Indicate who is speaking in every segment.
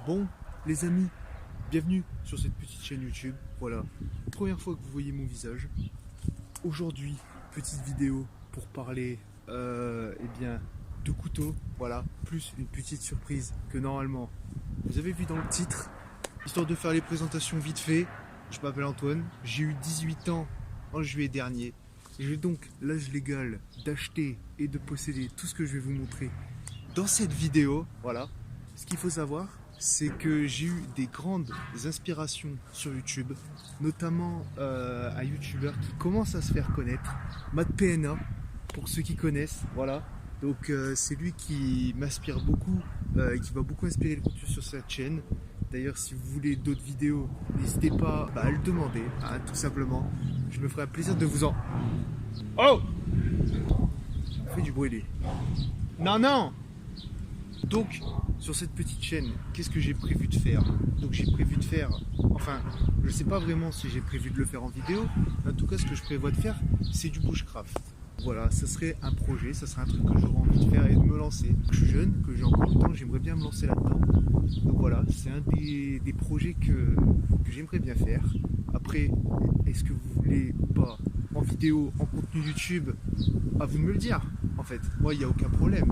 Speaker 1: Bon, les amis, bienvenue sur cette petite chaîne YouTube. Voilà, première fois que vous voyez mon visage. Aujourd'hui, petite vidéo pour parler de couteaux. Voilà, plus une petite surprise que normalement vous avez vu dans le titre. Histoire de faire les présentations vite fait, je m'appelle Antoine, j'ai eu 18 ans en juillet dernier. J'ai donc l'âge légal d'acheter et de posséder tout ce que je vais vous montrer dans cette vidéo. Voilà, ce qu'il faut savoir, c'est que j'ai eu des grandes inspirations sur YouTube, notamment un YouTuber qui commence à se faire connaître, MattPNA, pour ceux qui connaissent, voilà. Donc c'est lui qui m'inspire beaucoup et qui va beaucoup inspirer le contenu sur cette chaîne. D'ailleurs, si vous voulez d'autres vidéos, n'hésitez pas à le demander, hein, tout simplement. Je me ferai un plaisir de vous en... Oh! Il fait du bruit, lui. Non, non! Donc, sur cette petite chaîne, qu'est-ce que j'ai prévu de faire? Donc j'ai prévu de faire, enfin, je sais pas vraiment si j'ai prévu de le faire en vidéo, mais en tout cas ce que je prévois de faire, c'est du bushcraft. Voilà, ça serait un projet, ça serait un truc que j'aurais envie de faire et de me lancer. Je suis jeune, que j'ai encore le temps, j'aimerais bien me lancer là-dedans. Donc voilà, c'est un des projets que j'aimerais bien faire. Après, est-ce que vous voulez ou pas en vidéo, en contenu YouTube, à vous de me le dire. En fait, moi il n'y a aucun problème.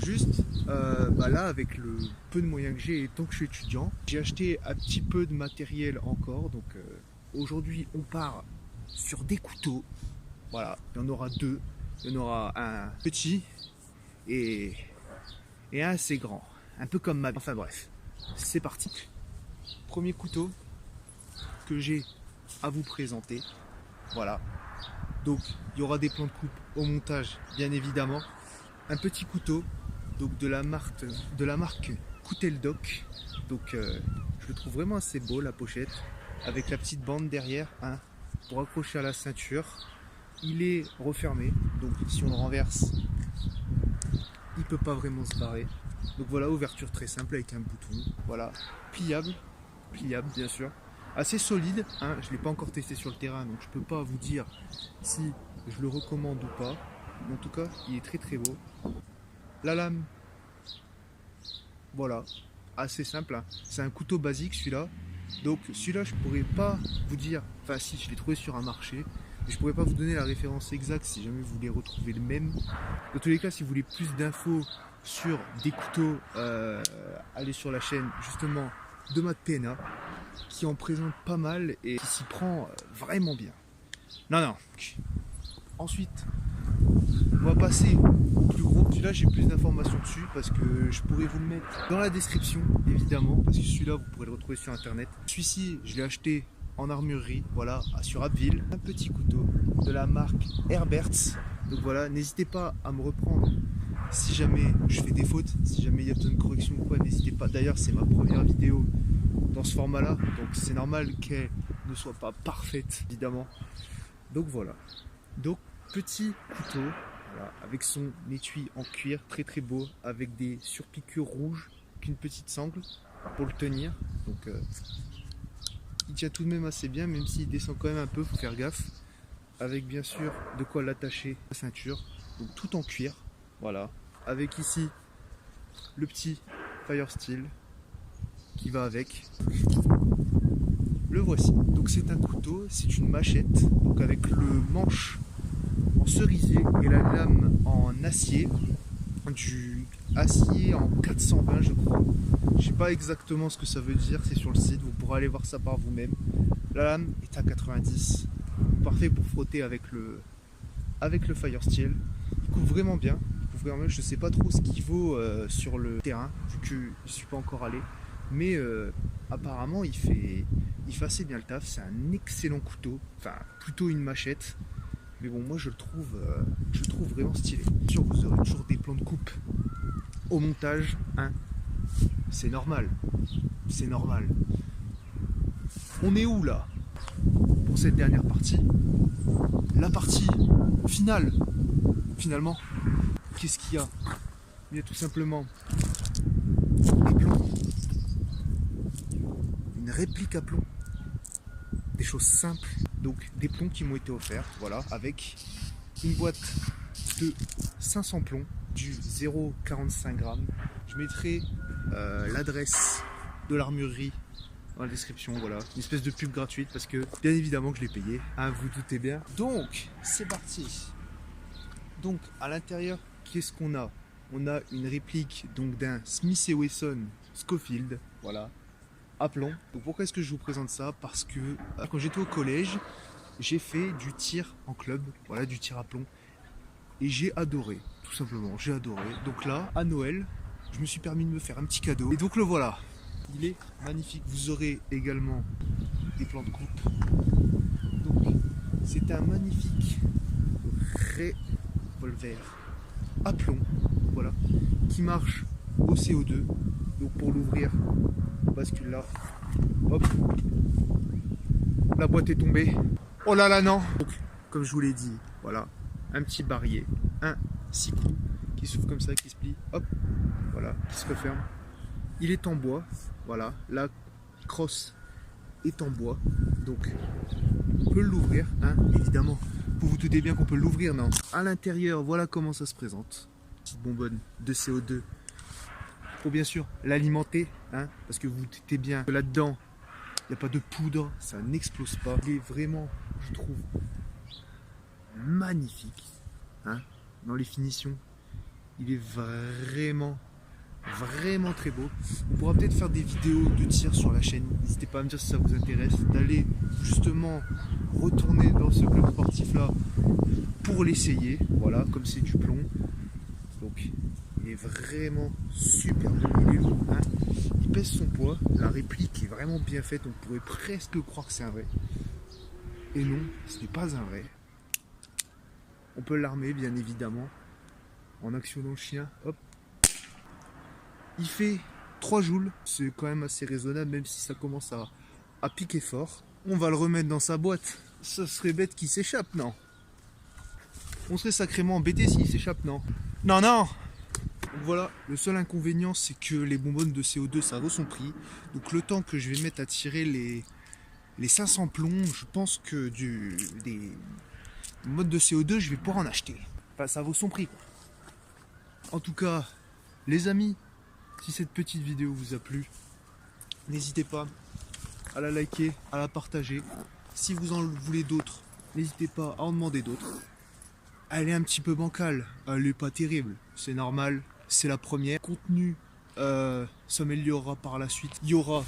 Speaker 1: Juste là, avec le peu de moyens que j'ai et tant que je suis étudiant, j'ai acheté un petit peu de matériel encore. Donc aujourd'hui on part sur des couteaux. Voilà, il y en aura deux. Il y en aura un petit et un assez grand. Un peu comme ma... Enfin bref, c'est parti. Premier couteau que j'ai à vous présenter. Voilà. Donc il y aura des plans de coupe au montage, bien évidemment. Un petit couteau, donc de la marque Couteldoc. Donc je le trouve vraiment assez beau, la pochette, avec la petite bande derrière, hein, pour accrocher à la ceinture. Il est refermé, donc si on le renverse, il peut pas vraiment se barrer. Donc voilà, ouverture très simple avec un bouton. Voilà, pliable bien sûr. Assez solide, hein. Je ne l'ai pas encore testé sur le terrain, donc je peux pas vous dire si je le recommande ou pas. Mais en tout cas, il est très très beau. La lame, voilà, assez simple, hein. C'est un couteau basique celui-là. Donc celui-là, je pourrais pas vous dire, enfin si, je l'ai trouvé sur un marché, mais je pourrais pas vous donner la référence exacte si jamais vous voulez retrouver le même. Dans tous les cas, si vous voulez plus d'infos sur des couteaux, allez sur la chaîne justement de MattPNA, qui en présente pas mal et qui s'y prend vraiment bien. Non. Ensuite, on va passer au plus gros. Celui-là, j'ai plus d'informations dessus parce que je pourrais vous le mettre dans la description, évidemment, parce que celui-là, vous pourrez le retrouver sur internet. Celui-ci, je l'ai acheté en armurerie, voilà, sur Abbeville. Un petit couteau de la marque Herberts. Donc voilà, n'hésitez pas à me reprendre si jamais je fais des fautes, si jamais il y a besoin de correction ou quoi, n'hésitez pas. D'ailleurs, c'est ma première vidéo dans ce format-là, donc c'est normal qu'elle ne soit pas parfaite, évidemment. Donc voilà. Donc, petit couteau, voilà, avec son étui en cuir très très beau, avec des surpiqûres rouges, qu'une petite sangle pour le tenir. Donc il tient tout de même assez bien, même s'il descend quand même un peu, faut faire gaffe. Avec bien sûr de quoi l'attacher à la ceinture, donc tout en cuir, voilà. Avec ici le petit Fire Steel qui va avec. Le voici. Donc c'est un couteau, c'est une machette, donc avec le manche en cerisier et la lame en acier, du acier en 420 je crois. Je sais pas exactement ce que ça veut dire, c'est sur le site, vous pourrez aller voir ça par vous-même. La lame est à 90, parfait pour frotter avec le Fire Steel. Il coupe vraiment bien. Je sais pas trop ce qu'il vaut sur le terrain, vu que je ne suis pas encore allé. Mais apparemment il fait assez bien le taf. C'est un excellent couteau, enfin plutôt une machette. Mais bon, moi je le trouve vraiment stylé. Bien sûr, vous aurez toujours des plans de coupe au montage, hein. C'est normal. C'est normal. On est où là pour cette dernière partie? La partie finale. Finalement, qu'est-ce qu'il y a? Il y a tout simplement des plombs. Une réplique à plomb. Des choses simples. Donc des plombs qui m'ont été offerts, voilà, avec une boîte de 500 plombs du 0,45 grammes. Je mettrai l'adresse de l'armurerie dans la description, voilà, une espèce de pub gratuite parce que bien évidemment que je l'ai payé, hein, vous doutez bien. Donc c'est parti. Donc à l'intérieur, qu'est-ce qu'on a? On a une réplique donc d'un Smith & Wesson Schofield, voilà, à plomb. Donc pourquoi est-ce que je vous présente ça? Parce que quand j'étais au collège, j'ai fait du tir en club, voilà, du tir à plomb, et j'ai adoré, tout simplement, j'ai adoré. Donc là, à Noël, je me suis permis de me faire un petit cadeau, et donc le voilà. Il est magnifique. Vous aurez également des plans de coupe. Donc c'est un magnifique revolver à plomb, voilà, qui marche au CO2. Donc pour l'ouvrir, on bascule là. Hop. La boîte est tombée. Oh là là non. Donc, comme je vous l'ai dit, voilà, un petit barillet, un 6 coups qui s'ouvre comme ça, qui se plie, hop, voilà, qui se referme. Il est en bois, voilà, la crosse est en bois, donc on peut l'ouvrir, hein, évidemment. Vous vous doutez bien qu'on peut l'ouvrir, non? À l'intérieur, voilà comment ça se présente. Petite bonbonne de CO2 pour bien sûr l'alimenter, hein, parce que vous vous doutez bien que là-dedans, il n'y a pas de poudre, ça n'explose pas. Il est vraiment, je trouve, magnifique, hein, dans les finitions. Il est vraiment très beau. On pourra peut-être faire des vidéos de tir sur la chaîne. N'hésitez pas à me dire si ça vous intéresse, d'aller justement retourner dans ce club sportif là pour l'essayer. Voilà, comme c'est du plomb. Donc il est vraiment super beau. Il est lourd, hein. Il pèse son poids. La réplique est vraiment bien faite. On pourrait presque croire que c'est un vrai. Et non, ce n'est pas un vrai. On peut l'armer bien évidemment en actionnant le chien. Hop. Il fait 3 joules, c'est quand même assez raisonnable, même si ça commence à piquer fort. On va le remettre dans sa boîte. Ça serait bête qu'il s'échappe, non? On serait sacrément embêté s'il s'échappe, non? Non, non. Donc voilà, le seul inconvénient, c'est que les bonbonnes de CO2, ça vaut son prix. Donc le temps que je vais mettre à tirer les 500 plombs, je pense que des modes de CO2, je vais pouvoir en acheter. Enfin, ça vaut son prix, quoi. En tout cas, les amis, si cette petite vidéo vous a plu, n'hésitez pas à la liker, à la partager. Si vous en voulez d'autres, n'hésitez pas à en demander d'autres. Elle est un petit peu bancale, elle n'est pas terrible, c'est normal, c'est la première. Le contenu s'améliorera par la suite, il y aura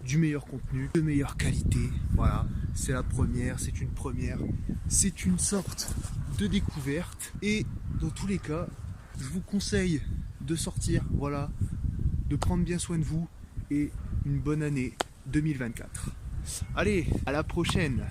Speaker 1: du meilleur contenu, de meilleure qualité, voilà, c'est la première, c'est une première, c'est une sorte de découverte. Et dans tous les cas, je vous conseille de sortir, voilà, de prendre bien soin de vous et une bonne année 2024. Allez, à la prochaine!